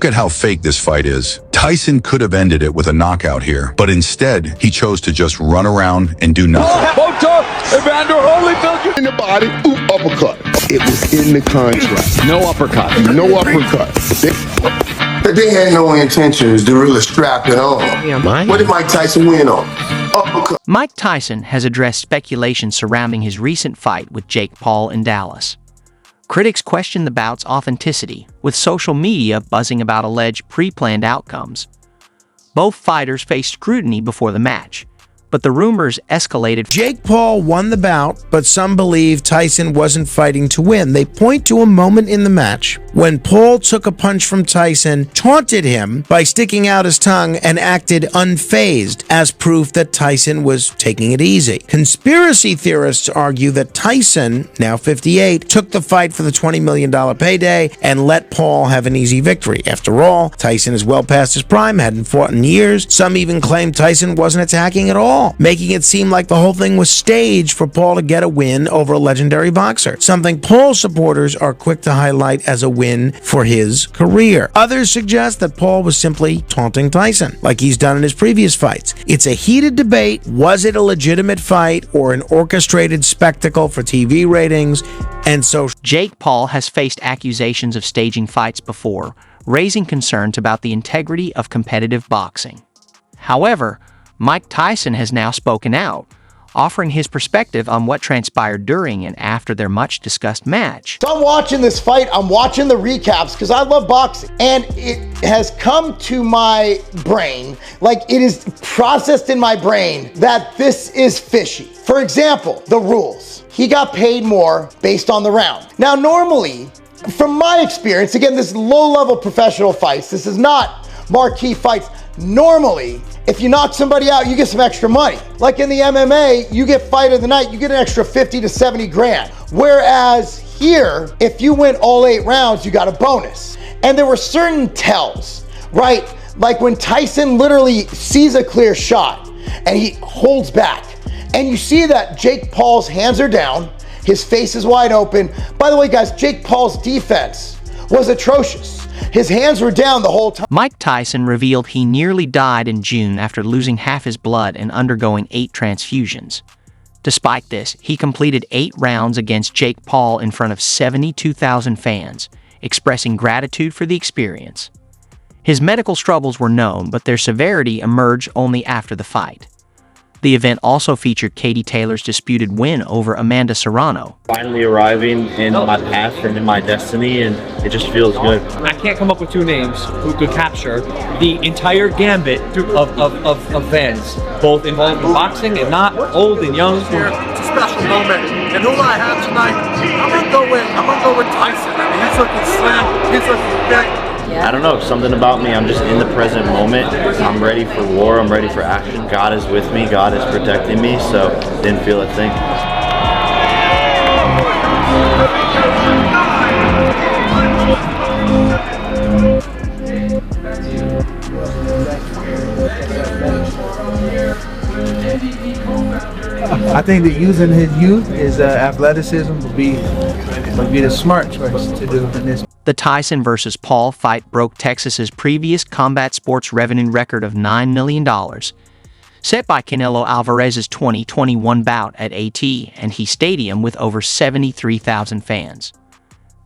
Look at how fake this fight is. Tyson could have ended it with a knockout here, but instead, he chose to just run around and do nothing. Evander Holyfield in the body, uppercut. It was in the contract. No uppercut. No uppercut. They had no intentions to really strap it on. What did Mike Tyson win on? Uppercut. Mike Tyson has addressed speculation surrounding his recent fight with Jake Paul in Dallas. Critics question the bout's authenticity, with social media buzzing about alleged pre-planned outcomes. Both fighters faced scrutiny before the match, but the rumors escalated. Jake Paul won the bout, but some believe Tyson wasn't fighting to win. They point to a moment in the match when Paul took a punch from Tyson, taunted him by sticking out his tongue, and acted unfazed as proof that Tyson was taking it easy. Conspiracy theorists argue that Tyson, now 58, took the fight for the $20 million payday and let Paul have an easy victory. After all, Tyson is well past his prime, hadn't fought in years. Some even claim Tyson wasn't attacking at all, making it seem like the whole thing was staged for Paul to get a win over a legendary boxer, something Paul supporters are quick to highlight as a win for his career. Others suggest that Paul was simply taunting Tyson, like he's done in his previous fights. It's a heated debate. Was it a legitimate fight or an orchestrated spectacle for TV ratings? And so Jake Paul has faced accusations of staging fights before, raising concerns about the integrity of competitive boxing. However, Mike Tyson has now spoken out, offering his perspective on what transpired during and after their much-discussed match. So I'm watching this fight, I'm watching the recaps because I love boxing. And it has come to my brain, like it is processed in my brain, that this is fishy. For example, the rules. He got paid more based on the round. Now normally, from my experience, again, this is low-level professional fights, this is not marquee fights. Normally, if you knock somebody out, you get some extra money. Like in the MMA, you get fight of the night, you get an extra 50 to 70 grand. Whereas here, if you win all 8 rounds, you got a bonus. And there were certain tells, right? Like when Tyson literally sees a clear shot and he holds back. And you see that Jake Paul's hands are down, his face is wide open. By the way, guys, Jake Paul's defense was atrocious. His hands were down the whole time. Mike Tyson revealed he nearly died in June after losing half his blood and undergoing 8 transfusions. Despite this, he completed 8 rounds against Jake Paul in front of 72,000 fans, expressing gratitude for the experience. His medical struggles were known, but their severity emerged only after the fight. The event also featured Katie Taylor's disputed win over Amanda Serrano. Finally arriving in my path and in my destiny, and it just feels good. I can't come up with 2 names who could capture the entire gambit of fans, both involved in boxing and not, old and young. It's a special moment, and who I have tonight, I'm gonna go with Tyson. I mean, he's looking slim, he's looking big. I don't know, something about me, I'm just in the present moment. I'm ready for war, I'm ready for action. God is with me, God is protecting me, so didn't feel a thing. I think that using his youth, his athleticism would be the smart choice to do in this. The Tyson vs. Paul fight broke Texas's previous combat sports revenue record of $9 million, set by Canelo Alvarez's 2021 bout at AT&T Stadium with over 73,000 fans.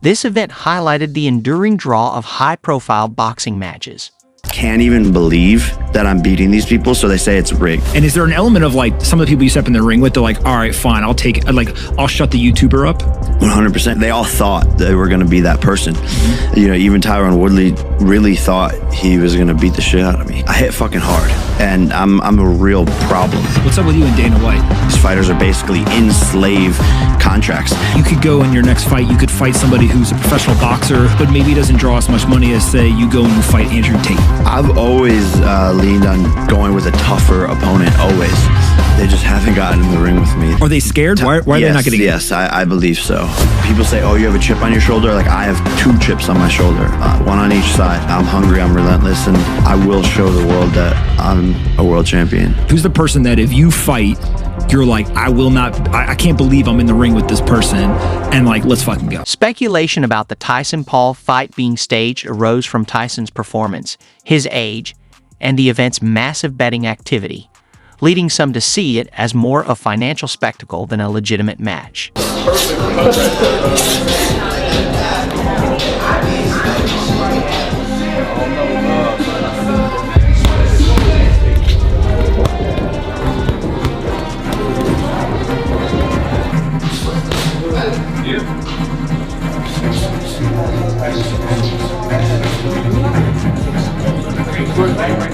This event highlighted the enduring draw of high-profile boxing matches. Can't even believe that I'm beating these people, so they say it's rigged. And is there an element of like some of the people you step in the ring with, they're like, all right, fine, I'll take it, like I'll shut the YouTuber up? 100%. They all thought they were going to be that person. Mm-hmm. You know, even Tyron Woodley really thought he was going to beat the shit out of me. I hit fucking hard, and I'm a real problem. What's up with you and Dana White? These fighters are basically enslaved contracts. You could go in your next fight, you could fight somebody who's a professional boxer, but maybe doesn't draw as much money as, say, you go and you fight Andrew Tate. I've always leaned on going with a tougher opponent, always. They just haven't gotten in the ring with me. Are they scared? Why are they not getting? Yes, I believe so. People say, oh, you have a chip on your shoulder? Like, I have 2 chips on my shoulder, one on each side. I'm hungry, I'm relentless, and I will show the world that I'm a world champion. Who's the person that if you fight you're like, I can't believe I'm in the ring with this person, and like, let's fucking go. Speculation about the Tyson-Paul fight being staged arose from Tyson's performance, his age, and the event's massive betting activity, leading some to see it as more a financial spectacle than a legitimate match.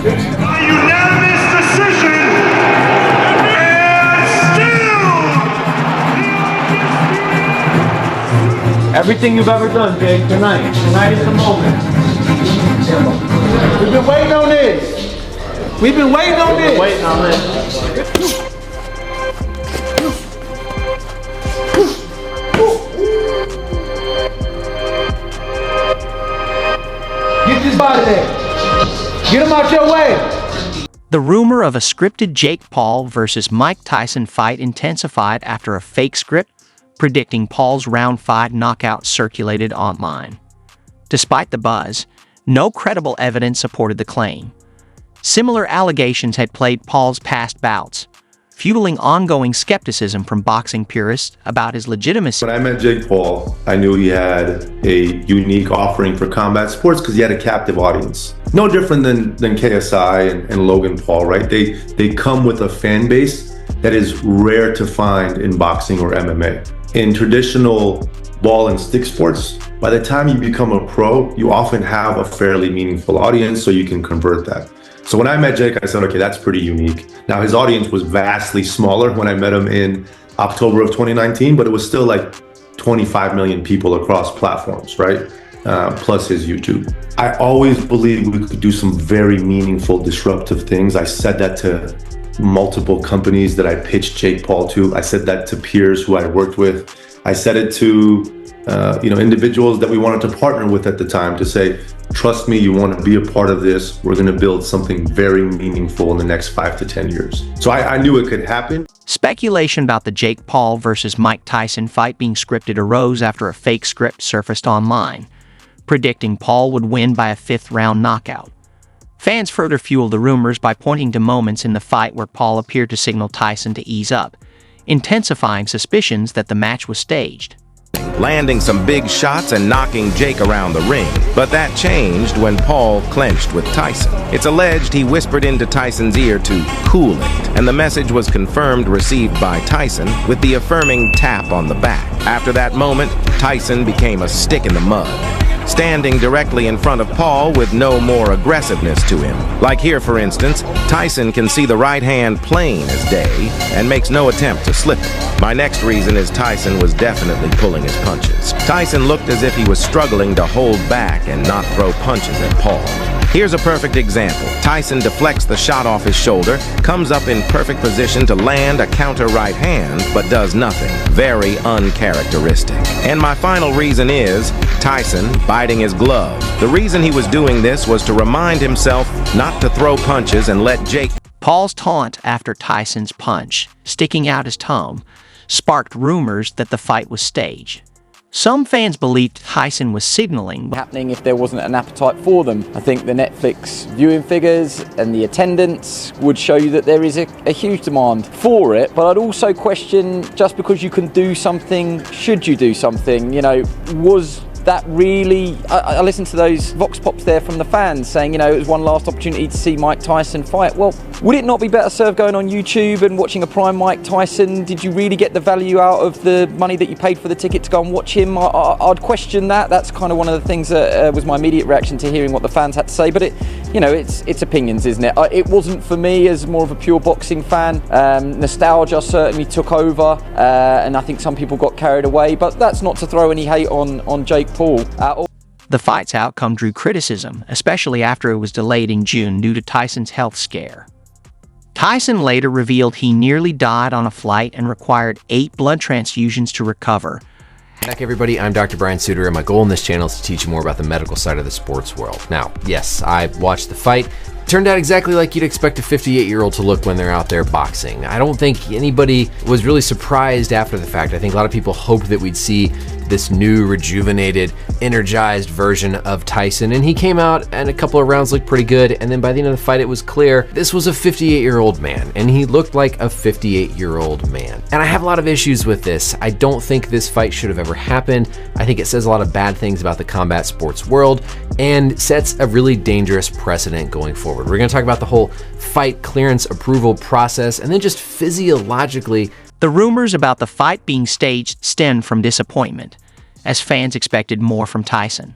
By unanimous decision, and still, Everything you've ever done, Jake, tonight. Tonight is the moment. We've been waiting on this. We've been waiting on this. Waiting on this. Get this body there. Get him out your way. The rumor of a scripted Jake Paul versus Mike Tyson fight intensified after a fake script predicting Paul's round 5 knockout circulated online. Despite the buzz, no credible evidence supported the claim. Similar allegations had plagued Paul's past bouts, fueling ongoing skepticism from boxing purists about his legitimacy. When I met Jake Paul, I knew he had a unique offering for combat sports because he had a captive audience. No different than KSI and Logan Paul, right? They come with a fan base that is rare to find in boxing or MMA. In traditional ball and stick sports, by the time you become a pro, you often have a fairly meaningful audience, so you can convert that. So when I met Jake, I said, okay, that's pretty unique. Now, his audience was vastly smaller when I met him in October of 2019, but it was still like 25 million people across platforms, right? Plus his YouTube. I always believed we could do some very meaningful, disruptive things. I said that to multiple companies that I pitched Jake Paul to. I said that to peers who I worked with. I said it to individuals that we wanted to partner with at the time to say, trust me, you want to be a part of this. We're going to build something very meaningful in the next 5 to 10 years. So I knew it could happen. Speculation about the Jake Paul versus Mike Tyson fight being scripted arose after a fake script surfaced online, predicting Paul would win by a 5th-round knockout. Fans further fueled the rumors by pointing to moments in the fight where Paul appeared to signal Tyson to ease up, intensifying suspicions that the match was staged. Landing some big shots and knocking Jake around the ring. But that changed when Paul clenched with Tyson. It's alleged he whispered into Tyson's ear to cool it, and the message was confirmed received by Tyson with the affirming tap on the back. After that moment, Tyson became a stick in the mud, standing directly in front of Paul with no more aggressiveness to him. Like here, for instance, Tyson can see the right hand plain as day and makes no attempt to slip it. My next reason is Tyson was definitely pulling his punches. Tyson looked as if he was struggling to hold back and not throw punches at Paul. Here's a perfect example. Tyson deflects the shot off his shoulder, comes up in perfect position to land a counter right hand, but does nothing. Very uncharacteristic. And my final reason is Tyson biting his glove. The reason he was doing this was to remind himself not to throw punches and let Jake... Paul's taunt after Tyson's punch, sticking out his tongue, sparked rumors that the fight was staged. Some fans believed Tyson was signaling happening if there wasn't an appetite for them. I think the Netflix viewing figures and the attendance would show you that there is a huge demand for it, but I'd also question, just because you can do something, should you do something? You know, was that really... I listened to those vox pops there from the fans saying, you know, it was one last opportunity to see Mike Tyson fight. Well, would it not be better served going on YouTube and watching a prime Mike Tyson? Did you really get the value out of the money that you paid for the ticket to go and watch him? I'd question that. That's kind of one of the things that was my immediate reaction to hearing what the fans had to say. But it's opinions, isn't it? It wasn't for me as more of a pure boxing fan. Nostalgia certainly took over, and I think some people got carried away. But that's not to throw any hate on Jake Paul. The fight's outcome drew criticism, especially after it was delayed in June due to Tyson's health scare. Tyson later revealed he nearly died on a flight and required 8 blood transfusions to recover, Back everybody, I'm Dr. Brian Suter, and my goal in this channel is to teach you more about the medical side of the sports world. Now, yes, I watched the fight. Turned out exactly like you'd expect a 58-year-old to look when they're out there boxing. I don't think anybody was really surprised after the fact. I think a lot of people hoped that we'd see this new, rejuvenated, energized version of Tyson, and he came out and a couple of rounds looked pretty good, and then by the end of the fight it was clear this was a 58-year-old man, and he looked like a 58-year-old man. And I have a lot of issues with this. I don't think this fight should have ever happened. I think it says a lot of bad things about the combat sports world and sets a really dangerous precedent going forward. We're going to talk about the whole fight clearance approval process, and then just physiologically. The rumors about the fight being staged stemmed from disappointment, as fans expected more from Tyson.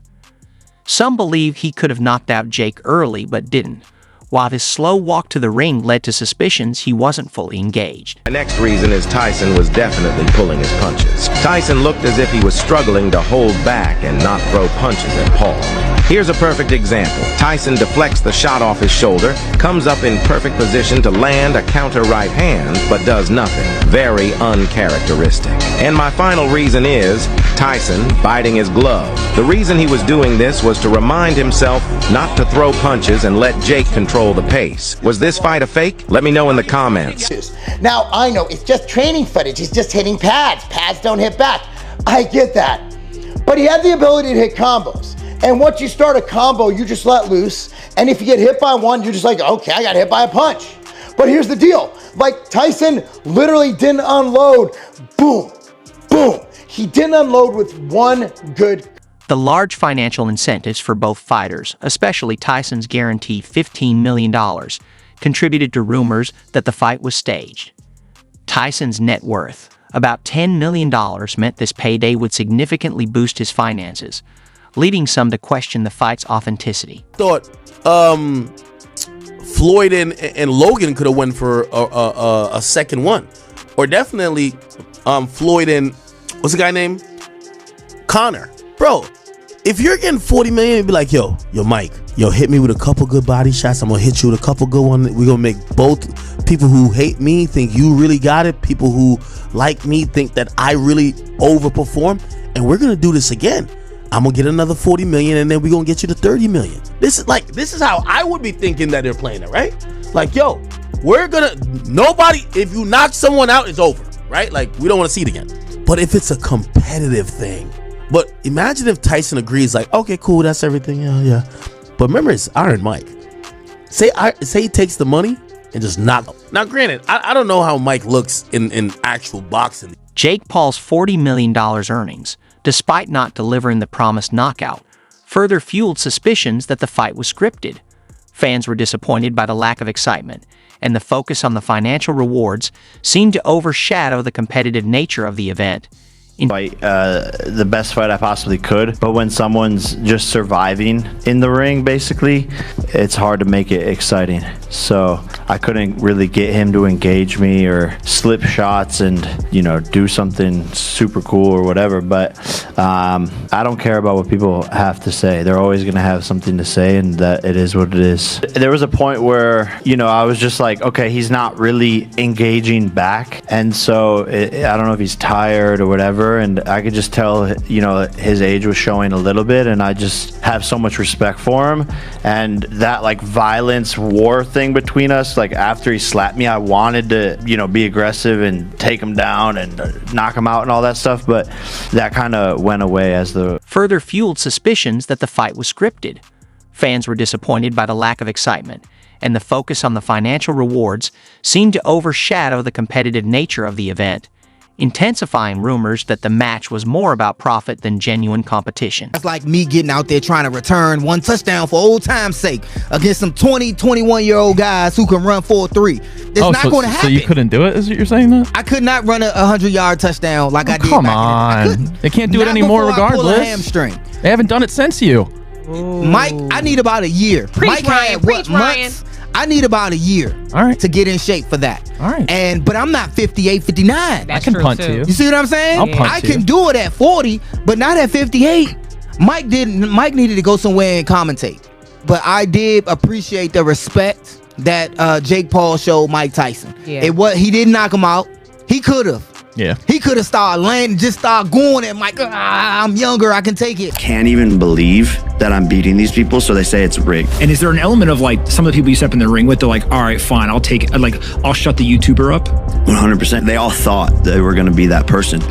Some believe he could have knocked out Jake early but didn't, while his slow walk to the ring led to suspicions he wasn't fully engaged. The next reason is Tyson was definitely pulling his punches. Tyson looked as if he was struggling to hold back and not throw punches at Paul. Here's a perfect example. Tyson deflects the shot off his shoulder, comes up in perfect position to land a counter right hand, but does nothing. Very uncharacteristic. And my final reason is Tyson biting his glove. The reason he was doing this was to remind himself not to throw punches and let Jake control the pace. Was this fight a fake? Let me know in the comments. Now, I know it's just training footage. He's just hitting pads. Pads don't hit back. I get that. But he had the ability to hit combos. And once you start a combo, you just let loose. And if you get hit by one, you're just like, okay, I got hit by a punch. But here's the deal. Like, Tyson literally didn't unload. Boom, boom. He didn't unload with one good. The large financial incentives for both fighters, especially Tyson's guaranteed $15 million, contributed to rumors that the fight was staged. Tyson's net worth, about $10 million, meant this payday would significantly boost his finances, leading some to question the fight's authenticity. Thought Floyd and Logan could have went for a second one, or definitely Floyd and what's the guy named Connor, bro. If you're getting 40 million, you'd be like, yo, Mike, hit me with a couple good body shots. I'm gonna hit you with a couple good ones. We're gonna make both people who hate me think you really got it. People who like me think that I really overperform, and we're gonna do this again. I'm gonna get another 40 million, and then we're gonna get you to 30 million. This is how I would be thinking that they're playing it, right? Like, yo, nobody, if you knock someone out, it's over, right? Like, we don't want to see it again. But if it's a competitive thing, but imagine if Tyson agrees, like, okay, cool, that's everything, yeah. But remember, it's Iron Mike. Say he takes the money and just knock him. Now, granted, I don't know how Mike looks in actual boxing. Jake Paul's $40 million earnings, despite not delivering the promised knockout, further fueled suspicions that the fight was scripted. Fans were disappointed by the lack of excitement, and the focus on the financial rewards seemed to overshadow the competitive nature of the event. The best fight I possibly could, but when someone's just surviving in the ring, basically, it's hard to make it exciting. So I couldn't really get him to engage me or slip shots and, do something super cool or whatever. But I don't care about what people have to say. They're always going to have something to say, and that it is what it is. There was a point where, I was just like, okay, he's not really engaging back. And so I don't know if he's tired or whatever. And I could just tell, his age was showing a little bit, and I just have so much respect for him. And that violence war thing between us, after he slapped me, I wanted to, be aggressive and take him down and knock him out and all that stuff. But that kind of went away as the further fueled suspicions that the fight was scripted. Fans were disappointed by the lack of excitement, and the focus on the financial rewards seemed to overshadow the competitive nature of the event, intensifying rumors that the match was more about profit than genuine competition. That's like me getting out there trying to return one touchdown for old time's sake against some 20, 21-year-old guys who can run 4.3. It's not going to happen. So you couldn't do it, is what you're saying that? I could not run a 100-yard touchdown like I did come back on. They can't do it anymore regardless. I pull a hamstring. They haven't done it since you. Mike, I need about a year. Preach, Mike Ryan. Months? I need about a year to get in shape for that. All right. But I'm not 58, 59. That's I can true punt too. to you. You see what I'm saying? I'll punt I to can you. do it at 40, but not at 58. Mike needed to go somewhere and commentate. But I did appreciate the respect that Jake Paul showed Mike Tyson. Yeah. He didn't knock him out. He could have. Yeah. He could have started landing, just started going at Mike. I'm younger, I can take it. Can't even believe that I'm beating these people, so they say it's rigged. And is there an element of like some of the people you step in the ring with, they're like, all right, fine, I'll take it. Like, I'll shut the YouTuber up? 100%. They all thought they were going to be that person.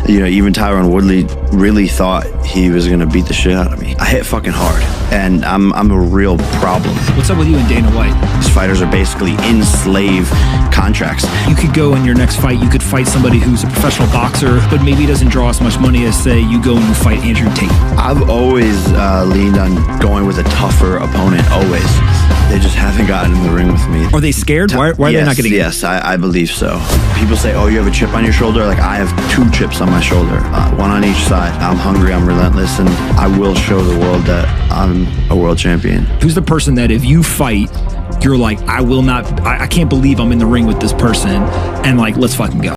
You know, even Tyron Woodley really thought he was going to beat the shit out of me. I hit fucking hard, and I'm a real problem. What's up with you and Dana White? These fighters are basically in slave contracts. You could go in your next fight, you could fight somebody who's a professional boxer, but maybe doesn't draw as much money as, say, you go and you fight Andrew Tate. I've always leaned on going with a tougher opponent, always. They just haven't gotten in the ring with me. Are they scared? Why are they not getting Yes, I believe so. People say, oh, you have a chip on your shoulder? Like, I have 2 chips on my shoulder, one on each side. I'm hungry, I'm relentless, and I will show the world that I'm a world champion. Who's the person that if you fight, you're like, I can't believe I'm in the ring with this person, and like, let's fucking go?